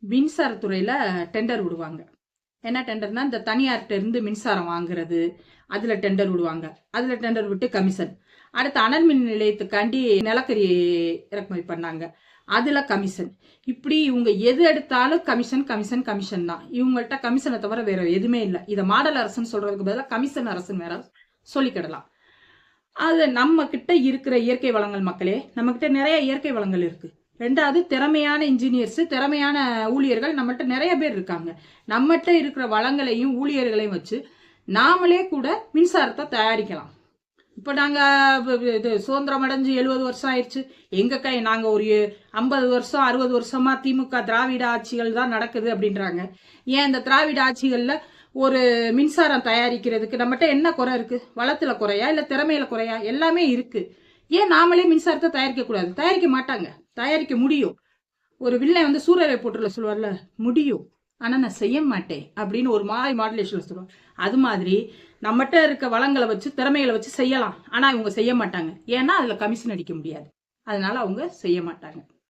மின்சாரத்துறையில் tender விடுவாங்க. என்ன டெண்டர்னா, இந்த தனியார்கிட்ட இருந்து மின்சாரம் வாங்குறது, அதில் டெண்டர் விடுவாங்க. அதில் டெண்டர் விட்டு கமிஷன். அடுத்து அனல் மின் நிலையத்துக்காண்டி நிலக்கரி இறக்குமதி பண்ணாங்க, அதில் கமிஷன். இப்படி இவங்க எது எடுத்தாலும் கமிஷன் கமிஷன் கமிஷன் தான். இவங்கள்ட்ட கமிஷனை தவிர வேற எதுவுமே இல்லை. இதை மாடல் அரசுன்னு சொல்றதுக்கு பதிலாக கமிஷன் அரசுன்னு வேற சொல்லிக்கிடலாம். அது நம்ம கிட்ட இருக்கிற இயற்கை வளங்கள் மக்களே, நம்ம கிட்ட நிறைய இயற்கை வளங்கள் இருக்கு. ரெண்டாவது, திறமையான இன்ஜினியர்ஸ், திறமையான ஊழியர்கள் நம்மகிட்ட நிறைய பேர் இருக்காங்க. நம்மகிட்ட இருக்கிற வளங்களையும் ஊழியர்களையும் வச்சு நாமளே கூட மின்சாரத்தை தயாரிக்கலாம். இப்போ நாங்கள் இது சுதந்திரம் அடைஞ்சு 70 வருஷம் ஆயிடுச்சு. எங்கள் நாங்கள் ஒரு 50 வருஷம் 60 வருஷமா திமுக திராவிட ஆட்சிகள் தான் நடக்குது அப்படின்றாங்க. ஏன் இந்த திராவிட ஆட்சிகளில் ஒரு மின்சாரம் தயாரிக்கிறதுக்கு நம்மகிட்ட என்ன குறை இருக்கு? வளத்துல குறையா, இல்லை திறமையில குறையா? எல்லாமே இருக்கு. ஏன் நாமளே மின்சாரத்தை தயாரிக்க கூடாது? தயாரிக்க மாட்டாங்க, தயாரிக்க முடியும். ஒரு வில்லை வந்து சூரியரை போட்டுல சொல்லுவார்ல, முடியும், ஆனா நான் செய்ய மாட்டேன் அப்படின்னு ஒரு மாடுலேஷன்ல சொல்லுவாங்க. அது மாதிரி நம்மகிட்ட இருக்க வளங்களை வச்சு திறமைகளை வச்சு செய்யலாம். ஆனா இவங்க செய்ய மாட்டாங்க. ஏன்னா அதுல கமிஷன் அடிக்க முடியாது. அதனால அவங்க செய்ய மாட்டாங்க.